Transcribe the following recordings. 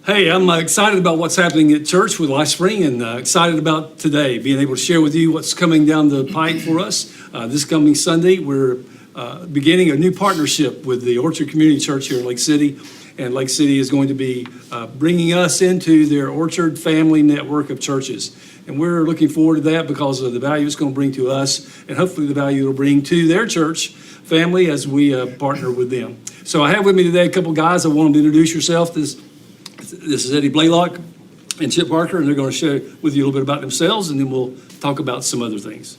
Hey, I'm excited about what's happening at church with LifeSpring and excited about today, being able to share with you what's coming down the pike for us. This coming Sunday, we're beginning a new partnership with the Orchard Community Church here in Lake City. And Lake City is going to be bringing us into their Orchard family network of churches. And we're looking forward to that because of the value it's going to bring to us and hopefully the value it'll bring to their church family as we partner with them. So I have with me today a couple guys. I want them to introduce yourself. This is Eddie Blaylock and Chip Parker, and they're going to share with you a little bit about themselves, and then we'll talk about some other things.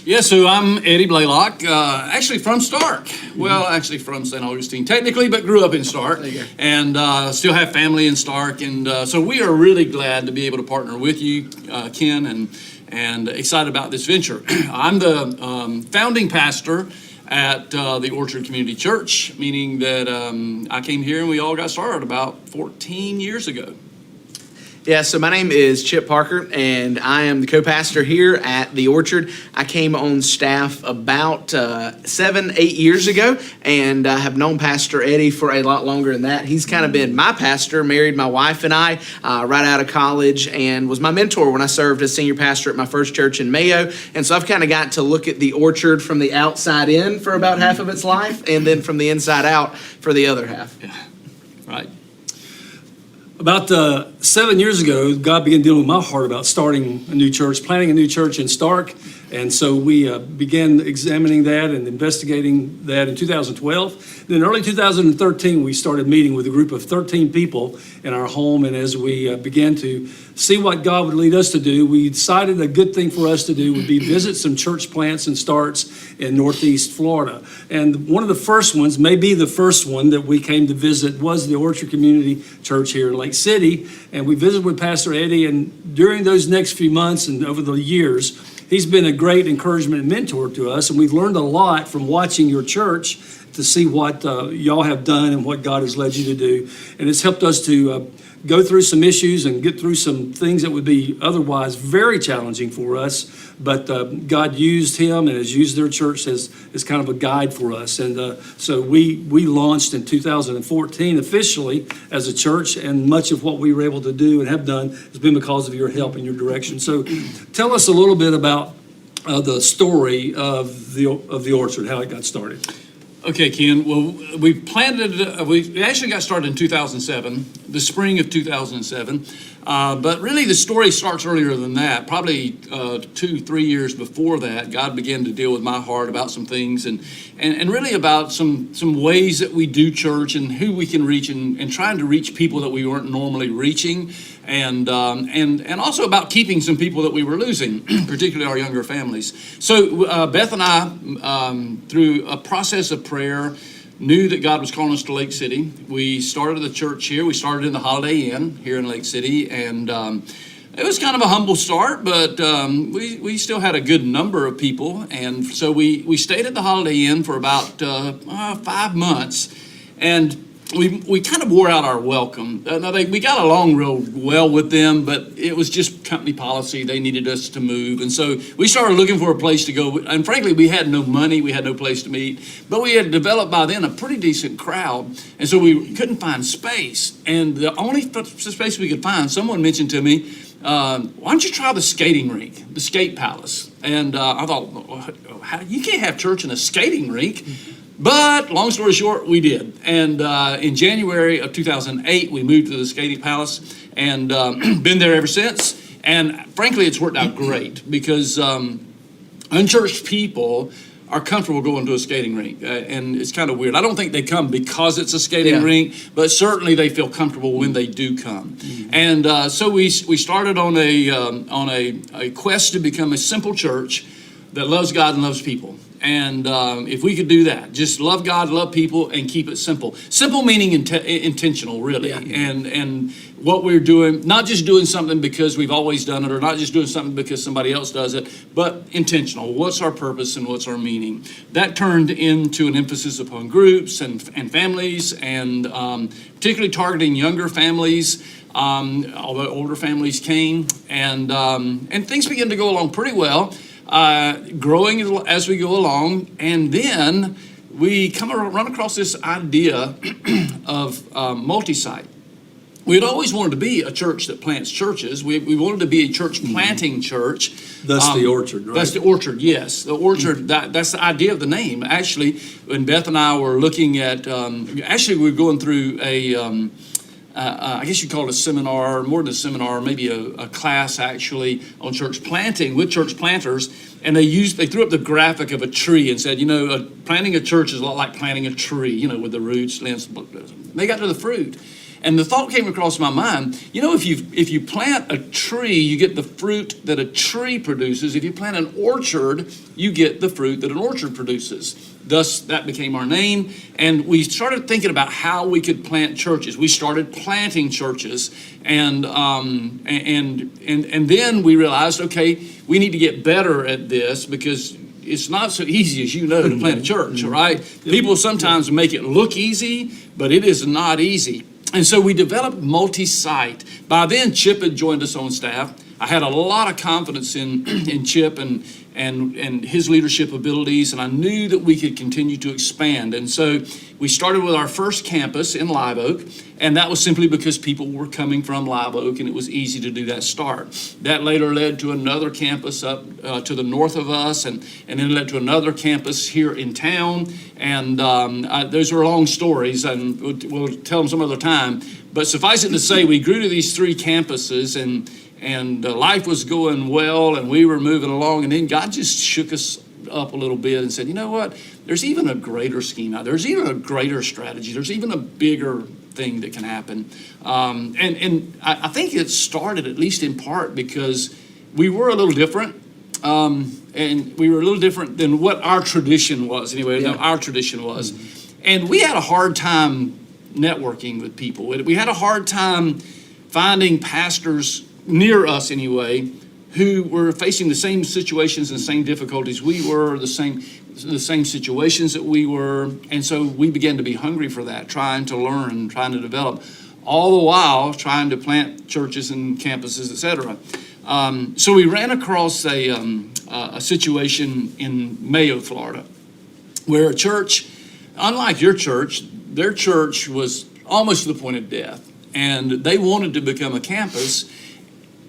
Yeah, so I'm Eddie Blaylock, actually from Stark. Well, actually from St. Augustine, technically, but grew up in Stark, and still have family in Stark. And so we are really glad to be able to partner with you, Ken, and excited about this venture. I'm the founding pastor at the Orchard Community Church, meaning that I came here and we all got started about 14 years ago. Yeah, so my name is Chip Parker, and I am the co-pastor here at the Orchard. I came on staff about 7-8 years ago, and I have known Pastor Eddie for a lot longer than that. He's kind of been my pastor, married my wife and I right out of college, and was my mentor when I served as senior pastor at my first church in Mayo. And so I've kind of got to look at the Orchard from the outside in for about half of its life, and then from the inside out for the other half. Yeah, right. About 7 years ago, God began dealing with my heart about starting a new church, planting a new church in Stark. And so we began examining that and investigating that in 2012. Then in early 2013, we started meeting with a group of 13 people in our home. And as we began to see what God would lead us to do, we decided a good thing for us to do would be visit some church plants and starts in Northeast Florida. And one of the first ones, maybe the first one that we came to visit, was the Orchard Community Church here in Lake City. And we visited with Pastor Eddie. And during those next few months and over the years, he's been a great encouragement and mentor to us, and we've learned a lot from watching your church to see what y'all have done and what God has led you to do. And it's helped us to go through some issues and get through some things that would be otherwise very challenging for us. But God used him and has used their church as kind of a guide for us. And so we launched in 2014 officially as a church, and much of what we were able to do and have done has been because of your help and your direction. So tell us a little bit about the story of the Orchard, how it got started. Okay, Ken. Well, we actually got started in 2007, the spring of 2007. But really the story starts earlier than that. Probably 2-3 years before that, God began to deal with my heart about some things and really about some ways that we do church and who we can reach and trying to reach people that we weren't normally reaching. And also about keeping some people that we were losing, particularly our younger families. So Beth and I, through a process of prayer, knew that God was calling us to Lake City. We started the church here. We started in the Holiday Inn here in Lake City, and it was kind of a humble start, but we still had a good number of people. And so we stayed at the Holiday Inn for about 5 months, and we kind of wore out our welcome. We got along real well with them, but it was just company policy. They needed us to move. And so we started looking for a place to go. And frankly, we had no money. We had no place to meet. But we had developed by then a pretty decent crowd. And so we couldn't find space. And the only space we could find, someone mentioned to me, why don't you try the skating rink, the skate palace? And I thought, you can't have church in a skating rink. But long story short, we did. And in January of 2008, we moved to the Skating Palace and been there ever since. And frankly, it's worked out great because unchurched people are comfortable going to a skating rink. And it's kind of weird. I don't think they come because it's a skating rink, but certainly they feel comfortable when they do come. Mm-hmm. And so we started on a quest to become a simple church that loves God and loves people. And if we could do that, just love God, love people, and keep it simple. Simple meaning intentional, really. Yeah. And what we're doing, not just doing something because we've always done it, or not just doing something because somebody else does it, but intentional. What's our purpose and what's our meaning? That turned into an emphasis upon groups and families, and particularly targeting younger families. Although older families came, and things began to go along pretty well. Growing as we go along, and then we run across this idea of multi-site. we'd always wanted to be a church that plants churches. We wanted to be a church planting church. Thus the Orchard, right? That's the Orchard, yes. The Orchard, that's the idea of the name. Actually, when Beth and I were looking at, actually we were going through I guess you'd call it a seminar, more than a seminar, maybe a class actually on church planting with church planters. And they threw up the graphic of a tree and said, planting a church is a lot like planting a tree, with the roots, limbs. They got to the fruit. And the thought came across my mind, if you plant a tree, you get the fruit that a tree produces. If you plant an orchard, you get the fruit that an orchard produces. Thus, that became our name. And we started thinking about how we could plant churches. We started planting churches. And then we realized, okay, we need to get better at this because it's not so easy as to plant a church, right? People sometimes make it look easy, but it is not easy. And so we developed multi-site. By then, Chip had joined us on staff. I had a lot of confidence in Chip and his leadership abilities, and I knew that we could continue to expand. And so we started with our first campus in Live Oak, and that was simply because people were coming from Live Oak, and it was easy to do that start. That later led to another campus up to the north of us, and then led to another campus here in town. And those were long stories, and we'll tell them some other time. But suffice it to say, we grew to these 3 campuses, and life was going well, and we were moving along, and then God just shook us up a little bit and said, you know what, there's even a greater scheme out there. There's even a greater strategy. There's even a bigger thing that can happen. And I think it started, at least in part, because we were a little different, and we were a little different than what our tradition was, anyway, Yeah. our tradition was. And we had a hard time networking with people. We had a hard time finding pastors near us anyway, who were facing the same situations and the same difficulties we were, the same situations that we were. And so we began to be hungry for that, trying to learn, trying to develop, all the while trying to plant churches and campuses, etc. So we ran across a situation in Mayo, Florida, where a church, unlike your church, their church was almost to the point of death. And they wanted to become a campus.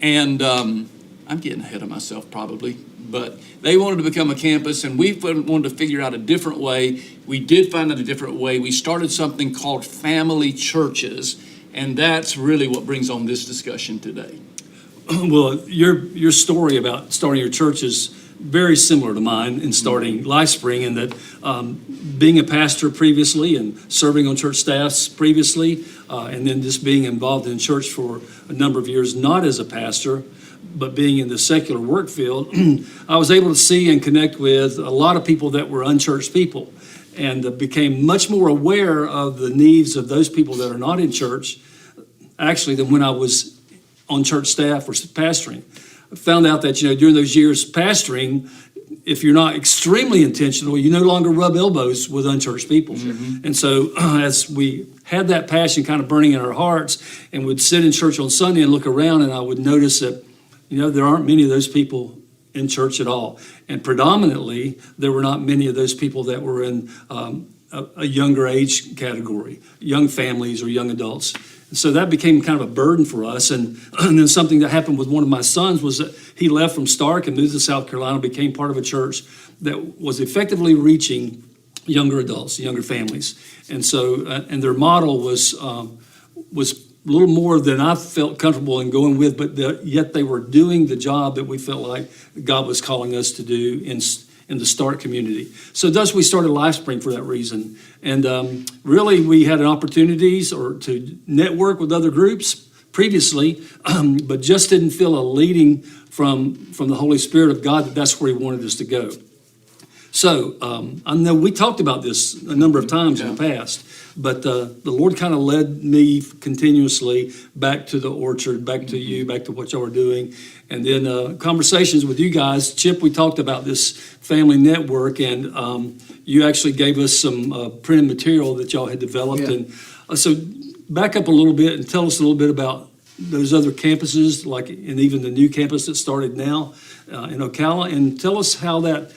And I'm getting ahead of myself probably, but they wanted to become a campus, and we wanted to figure out a different way. We did find out a different way. We started something called family churches, and that's really what brings on this discussion today. Well, your story about starting your church is very similar to mine in starting LifeSpring, in that being a pastor previously and serving on church staffs previously, and then just being involved in church for a number of years, not as a pastor, but being in the secular work field, I was able to see and connect with a lot of people that were unchurched people, and became much more aware of the needs of those people that are not in church, actually, than when I was on church staff or pastoring. I found out that, during those years pastoring, if you're not extremely intentional, you no longer rub elbows with unchurched people. Mm-hmm. And so as we had that passion kind of burning in our hearts, and would sit in church on Sunday and look around, and I would notice that, there aren't many of those people in church at all. And predominantly, there were not many of those people that were in a younger age category, young families or young adults. And so that became kind of a burden for us. And then something that happened with one of my sons was that he left from Stark and moved to South Carolina, became part of a church that was effectively reaching younger adults, younger families. And so, and their model was a little more than I felt comfortable in going with, but yet they were doing the job that we felt like God was calling us to do in the Stark community. So thus we started LifeSpring for that reason. And really we had opportunities to network with other groups previously, but just didn't feel a leading from the Holy Spirit of God that's where he wanted us to go. So I know we talked about this a number of times in the past, but the Lord kind of led me continuously back to the Orchard, back to you, back to what y'all were doing. And then conversations with you guys. Chip, we talked about this family network, and you actually gave us some printed material that y'all had developed. Yeah. And so back up a little bit and tell us a little bit about those other campuses, and even the new campus that started now in Ocala, and tell us how that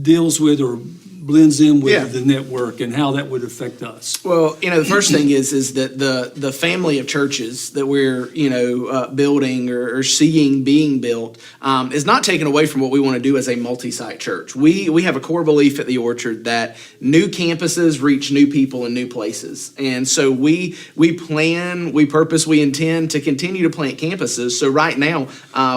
deals with or blends in with Yeah. the network and how that would affect us. Well, the first thing is that the family of churches that we're building or seeing being built is not taken away from what we want to do as a multi-site church. We have a core belief at the Orchard that new campuses reach new people in new places, and so we plan, we purpose, we intend to continue to plant campuses. So right now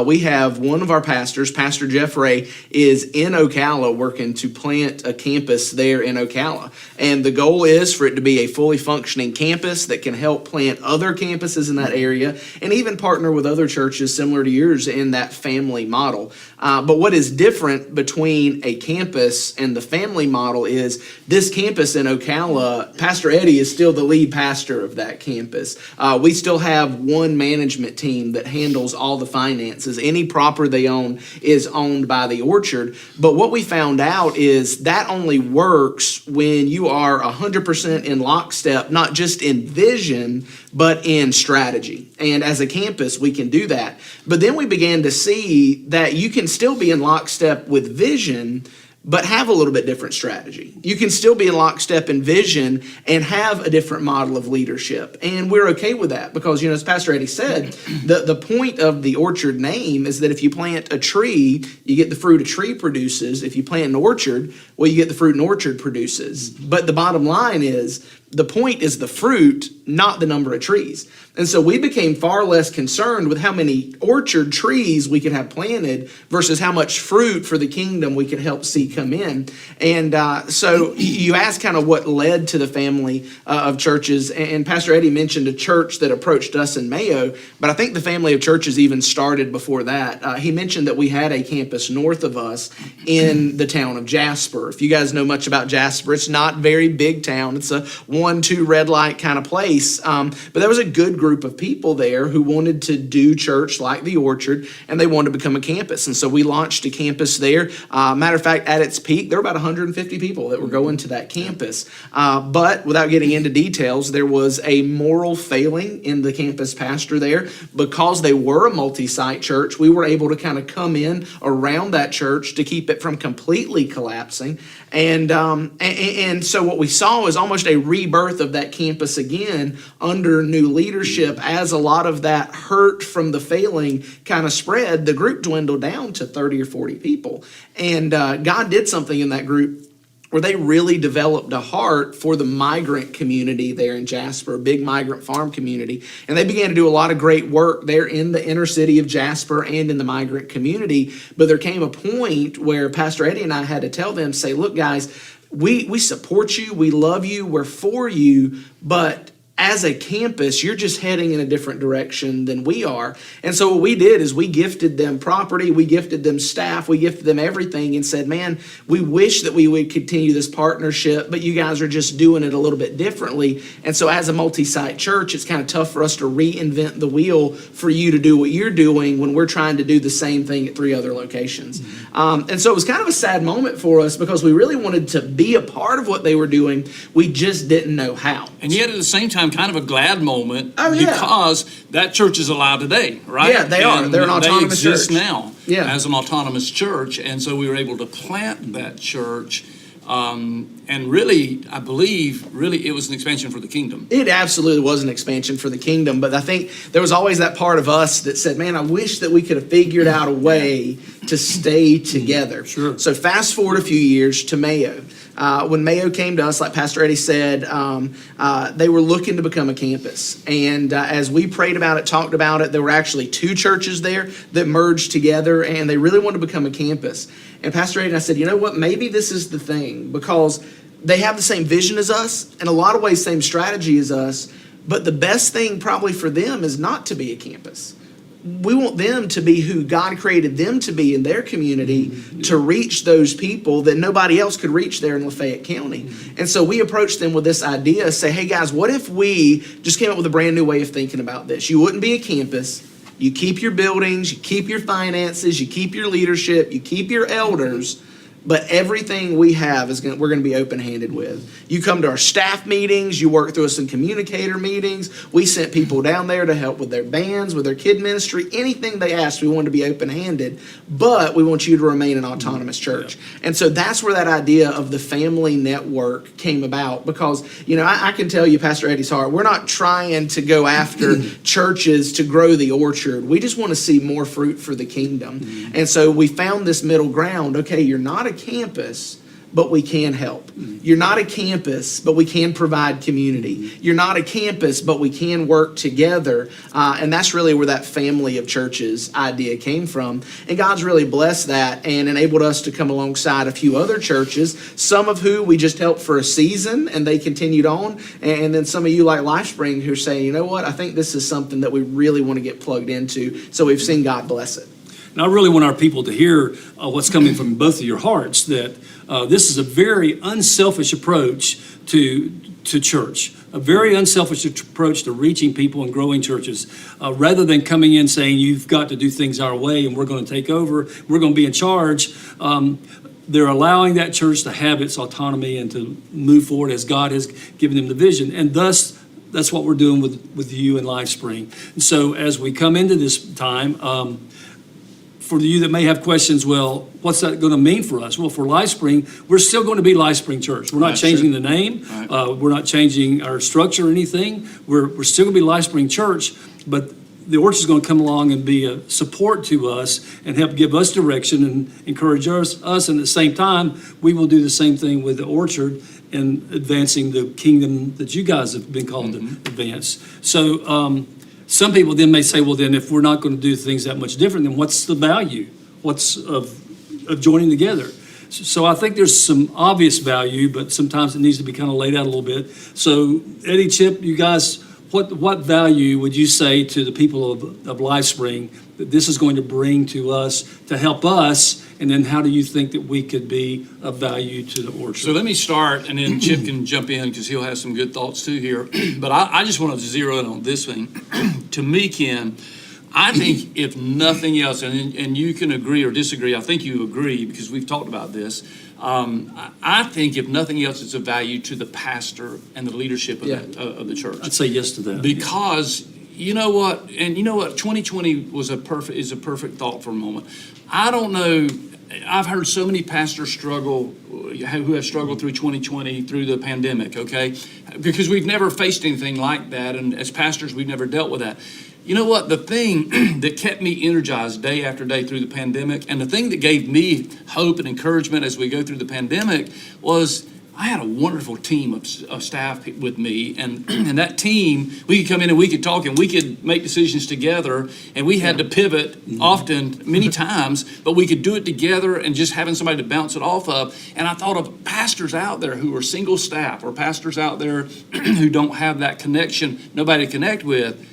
we have one of our pastors, Pastor Jeff Ray, is in Ocala working to plant a campus there in Ocala. And the goal is for it to be a fully functioning campus that can help plant other campuses in that area and even partner with other churches similar to yours in that family model. But what is different between a campus and the family model is this campus in Ocala, Pastor Eddie is still the lead pastor of that campus. We still have one management team that handles all the finances. Any property they own is owned by the Orchard. But what we found out is that only works when you are 100% in lockstep, not just in vision, but in strategy. And as a campus, we can do that. But then we began to see that you can still be in lockstep with vision, but have a little bit different strategy. You can still be in lockstep in vision and have a different model of leadership. And we're okay with that because, as Pastor Eddie said, the point of the Orchard name is that if you plant a tree, you get the fruit a tree produces. If you plant an orchard, well, you get the fruit an orchard produces. But the bottom line is, the point is the fruit, not the number of trees. And so we became far less concerned with how many orchard trees we could have planted versus how much fruit for the kingdom we could help see come in. And so you asked kind of what led to the family of churches. And Pastor Eddie mentioned a church that approached us in Mayo, but I think the family of churches even started before that. He mentioned that we had a campus north of us in the town of Jasper. If you guys know much about Jasper, it's not a very big town. It's a 1-2 red light kind of place. But there was a good group of people there who wanted to do church like the Orchard, and they wanted to become a campus. And so we launched a campus there. Matter of fact, at its peak, there were about 150 people that were going to that campus. But without getting into details, there was a moral failing in the campus pastor there. Because they were a multi-site church, we were able to kind of come in around that church to keep it from completely collapsing. And so what we saw is almost a rebirth of that campus again under new leadership. As a lot of that hurt from the failing kind of spread, the group dwindled down to 30 or 40 people. And God did something in that group where they really developed a heart for the migrant community there in Jasper, a big migrant farm community. And they began to do a lot of great work there in the inner city of Jasper and in the migrant community. But there came a point where Pastor Eddie and I had to tell them, say, look, guys, we support you, we love you, we're for you, but as a campus, you're just heading in a different direction than we are. And so what we did is we gifted them property, we gifted them staff, we gifted them everything and said, man, we wish that we would continue this partnership, but you guys are just doing it a little bit differently. And so as a multi-site church, it's kind of tough for us to reinvent the wheel for you to do what you're doing when we're trying to do the same thing at 3 other locations. And so it was kind of a sad moment for us because we really wanted to be a part of what they were doing. We just didn't know how. And yet at the same time, kind of a glad moment because that church is alive today, right? Yeah, they are. They're an autonomous They exist church. now as an autonomous church. And so we were able to plant that church. And really, I believe, it was an expansion for the kingdom. It absolutely was an expansion for the kingdom. But I think there was always that part of us that said, man, I wish that we could have figured out a way to stay together. Sure. So fast forward a few years to Mayo. When Mayo came to us, like Pastor Eddie said, they were looking to become a campus. And as we prayed about it, talked about it, there were actually 2 churches there that merged together, and they really wanted to become a campus. And Pastor Eddie and I said, you know what, maybe this is the thing, because they have the same vision as us, in a lot of ways, same strategy as us, but the best thing probably for them is not to be a campus. We want them to be who God created them to be in their community, to reach those people that nobody else could reach there in Lafayette County. And so we approached them with this idea, say, hey guys, what if we just came up with a brand new way of thinking about this? You wouldn't be a campus. You keep your buildings, you keep your finances, you keep your leadership, you keep your elders, but everything we have we're going to be open-handed with. You come to our staff meetings, you work through us in communicator meetings. We sent people down there to help with their bands, with their kid ministry, anything they asked, we wanted to be open-handed, but we want you to remain an autonomous church. Yeah. And so that's where that idea of the family network came about, because, I can tell you, Pastor Eddie's heart, we're not trying to go after churches to grow the orchard. We just want to see more fruit for the kingdom. Mm-hmm. And so we found this middle ground. Okay, you're not a campus, but we can help. You're not a campus, but we can provide community. You're not a campus, but we can work together. And that's really where that family of churches idea came from. And God's really blessed that and enabled us to come alongside a few other churches, some of who we just helped for a season and they continued on. And then some of you like LifeSpring who are saying, you know what, I think this is something that we really want to get plugged into. So we've seen God bless it. And I really want our people to hear what's coming from both of your hearts, that this is a very unselfish approach to church, a very unselfish approach to reaching people and growing churches, rather than coming in saying, you've got to do things our way and we're going to take over, we're going to be in charge. They're allowing that church to have its autonomy and to move forward as God has given them the vision. And thus, that's what we're doing with you and LifeSpring. And so as we come into this time, for you that may have questions, well, what's that going to mean for us? Well, for LifeSpring, we're still going to be LifeSpring Church. We're not changing the name. Right. We're not changing our structure or anything. We're still going to be LifeSpring Church, but the Orchard is going to come along and be a support to us and help give us direction and encourage us. And at the same time, we will do the same thing with the Orchard in advancing the kingdom that you guys have been called to advance. So, some people then may say, well, then if we're not going to do things that much different, then what's the value? What's of joining together? So I think there's some obvious value, but sometimes it needs to be kind of laid out a little bit. So Eddie, Chip, you guys, what value would you say to the people of LifeSpring that this is going to bring to us to help us? And then how do you think that we could be of value to the Orchard? So let me start, and then Chip can jump in because he'll have some good thoughts too here. But I just want to zero in on this thing. To me, Ken, I think if nothing else, and you can agree or disagree, I think you agree because we've talked about this. I think if nothing else, it's a value to the pastor and the leadership of the church. I'd say yes to that. Because you know what, 2020 is a perfect thought for a moment. I don't know. I've heard so many pastors struggle, who have struggled through 2020, through the pandemic, okay? Because we've never faced anything like that, and as pastors, we've never dealt with that. You know what? The thing that kept me energized day after day through the pandemic, and the thing that gave me hope and encouragement as we go through the pandemic, was I had a wonderful team of staff with me, and that team, we could come in and we could talk and we could make decisions together, and we had to pivot often, many times, but we could do it together and just having somebody to bounce it off of. And I thought of pastors out there who are single staff, or pastors out there who don't have that connection, nobody to connect with.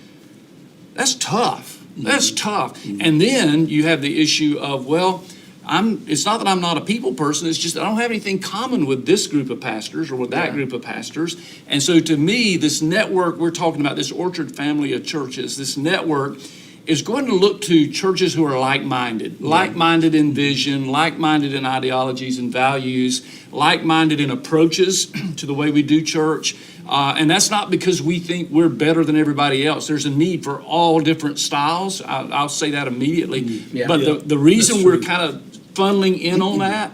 That's tough. That's tough. And then you have the issue of, well, it's not that I'm not a people person, it's just that I don't have anything common with this group of pastors or with that group of pastors. And so to me, this network we're talking about, this Orchard family of churches, this network is going to look to churches who are like-minded, like-minded in vision, like-minded in ideologies and values, like-minded in approaches to the way we do church. And that's not because we think we're better than everybody else. There's a need for all different styles. I'll say that immediately. But the reason we're kind of funneling in on that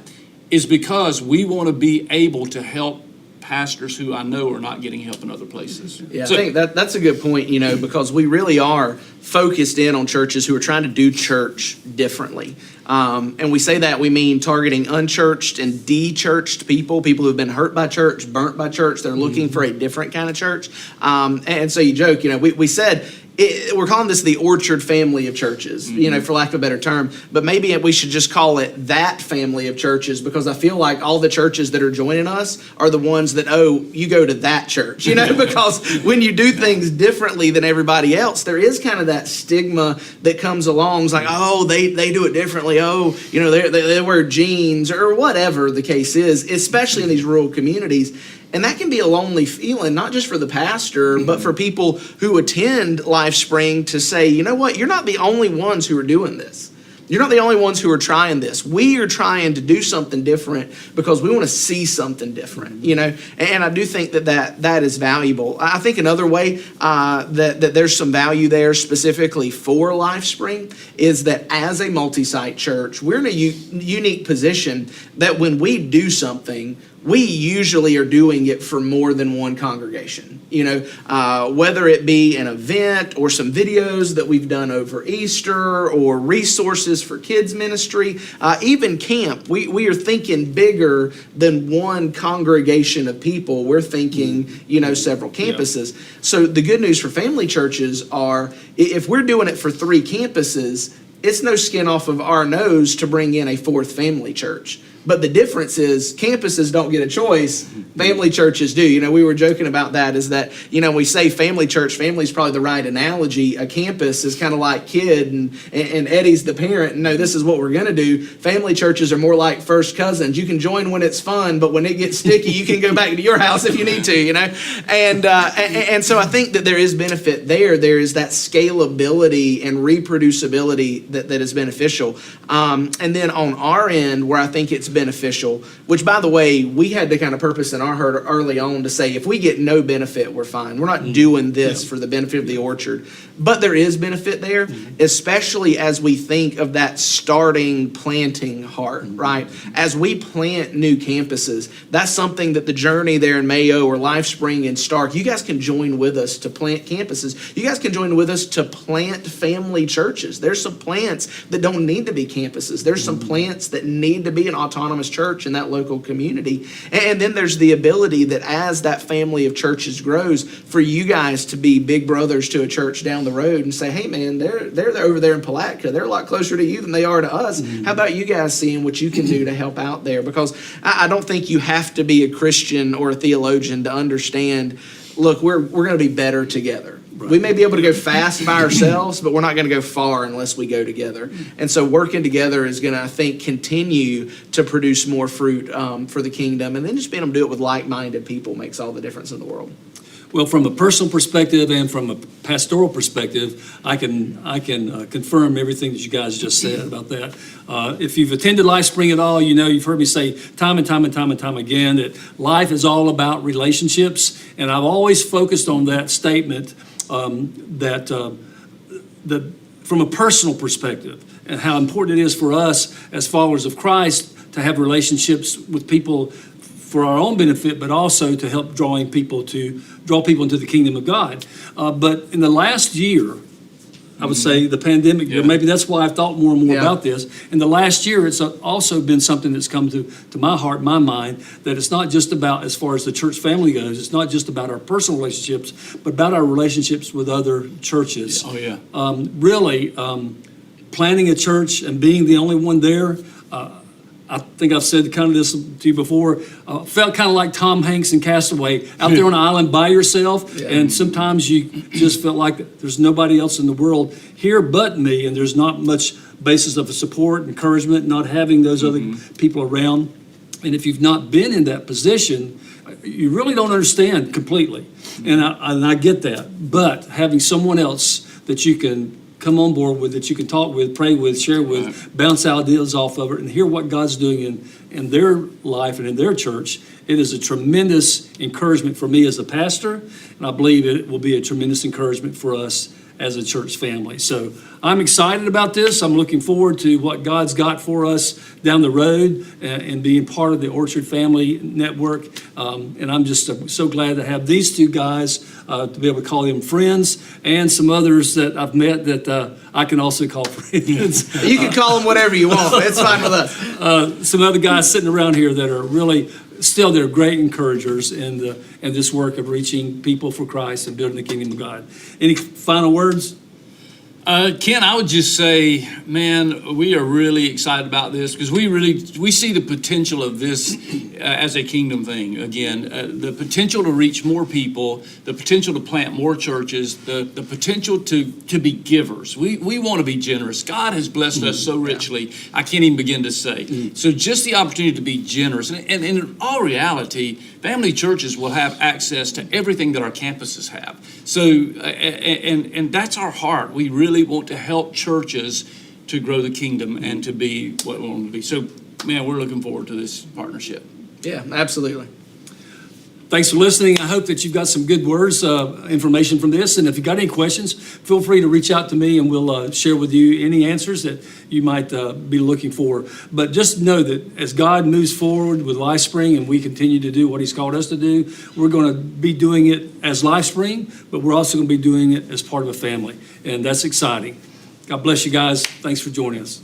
is because we want to be able to help pastors who I know are not getting help in other places. Yeah, so, I think that's a good point, because we really are focused in on churches who are trying to do church differently. And we say that, we mean targeting unchurched and de-churched people who have been hurt by church, burnt by church. They're looking for a different kind of church. And so you joke, we said, we're calling this the Orchard family of churches, for lack of a better term. But maybe we should just call it that family of churches, because I feel like all the churches that are joining us are the ones that, you go to that church, because when you do things differently than everybody else, there is kind of that stigma that comes along. It's like, they do it differently. They wear jeans or whatever the case is, especially in these rural communities. And that can be a lonely feeling, not just for the pastor, but for people who attend LifeSpring to say, you know what, you're not the only ones who are doing this. You're not the only ones who are trying this. We are trying to do something different because we want to see something different, And I do think that is valuable. I think another way that there's some value there specifically for LifeSpring is that as a multi-site church, we're in a unique position that when we do something, we usually are doing it for more than one congregation, whether it be an event or some videos that we've done over Easter or resources for kids ministry, even camp. We are thinking bigger than one congregation of people. We're thinking, several campuses. Yeah. So the good news for family churches are if we're doing it for 3 campuses, it's no skin off of our nose to bring in a 4th family church. But the difference is campuses don't get a choice. Family churches do. We were joking about that is that, we say family church, family is probably the right analogy. A campus is kind of like kid and Eddie's the parent. And no, this is what we're going to do. Family churches are more like first cousins. You can join when it's fun, but when it gets sticky, you can go back to your house if you need to, And so I think that there is benefit there. There is that scalability and reproducibility that is beneficial. And then on our end, where I think it's beneficial, which by the way, we had to kind of purpose in our heart early on to say, if we get no benefit, we're fine. We're not doing this for the benefit of the orchard. But there is benefit there, especially as we think of that starting planting heart, right? As we plant new campuses, that's something that the journey there in Mayo or LifeSpring and Stark, you guys can join with us to plant campuses. You guys can join with us to plant family churches. There's some plants that don't need to be campuses. There's some plants that need to be an autonomous church in that local community. And then there's the ability that as that family of churches grows, for you guys to be big brothers to a church down the road and say, hey man, they're over there in Palatka. They're a lot closer to you than they are to us. How about you guys seeing what you can do to help out there? Because I don't think you have to be a Christian or a theologian to understand, look, we're going to be better together. Right. We may be able to go fast by ourselves, but we're not going to go far unless we go together. And so working together is going to, I think, continue to produce more fruit for the kingdom. And then just being able to do it with like-minded people makes all the difference in the world. Well, from a personal perspective and from a pastoral perspective, I can confirm everything that you guys just said about that. If you've attended LifeSpring at all, you've heard me say time and time again that life is all about relationships, and I've always focused on that statement that from a personal perspective and how important it is for us as followers of Christ to have relationships with people for our own benefit, but also to help draw people into the kingdom of God. But in the last year, I would say the pandemic year, maybe that's why I've thought more and more about this. In the last year, it's also been something that's come to my heart, my mind, that it's not just about, as far as the church family goes, it's not just about our personal relationships, but about our relationships with other churches. Oh, yeah. Really, planning a church and being the only one there, I think I've said kind of this to you before, felt kind of like Tom Hanks in Castaway, out there on an island by yourself, and sometimes you just felt like there's nobody else in the world here but me, and there's not much basis of support, encouragement, not having those other people around. And if you've not been in that position, you really don't understand completely, and I get that. But having someone else that you can come on board with, that you can talk with, pray with, share with, bounce ideas off of it, and hear what God's doing in their life and in their church, it is a tremendous encouragement for me as a pastor, and I believe it will be a tremendous encouragement for us as a church family. So I'm excited about this. I'm looking forward to what God's got for us down the road and being part of the Orchard Family Network. And I'm just so glad to have these two guys, to be able to call them friends, and some others that I've met that I can also call friends. You can call them whatever you want. It's fine with us. Some other guys sitting around here that are really still, they're great encouragers in this work of reaching people for Christ and building the kingdom of God. Any final words? Ken, I would just say, man, we are really excited about this because we see the potential of this as a kingdom thing. Again, the potential to reach more people, the potential to plant more churches, the potential to be givers. We want to be generous. God has blessed us so richly, I can't even begin to say. So just the opportunity to be generous. And in all reality, family churches will have access to everything that our campuses have. So, and that's our heart. We really want to help churches to grow the kingdom and to be what we want to be. So, man, we're looking forward to this partnership. Yeah, absolutely. Thanks for listening. I hope that you've got some good words, information from this. And if you've got any questions, feel free to reach out to me and we'll share with you any answers that you might be looking for. But just know that as God moves forward with LifeSpring and we continue to do what he's called us to do, we're going to be doing it as LifeSpring, but we're also going to be doing it as part of a family. And that's exciting. God bless you guys. Thanks for joining us.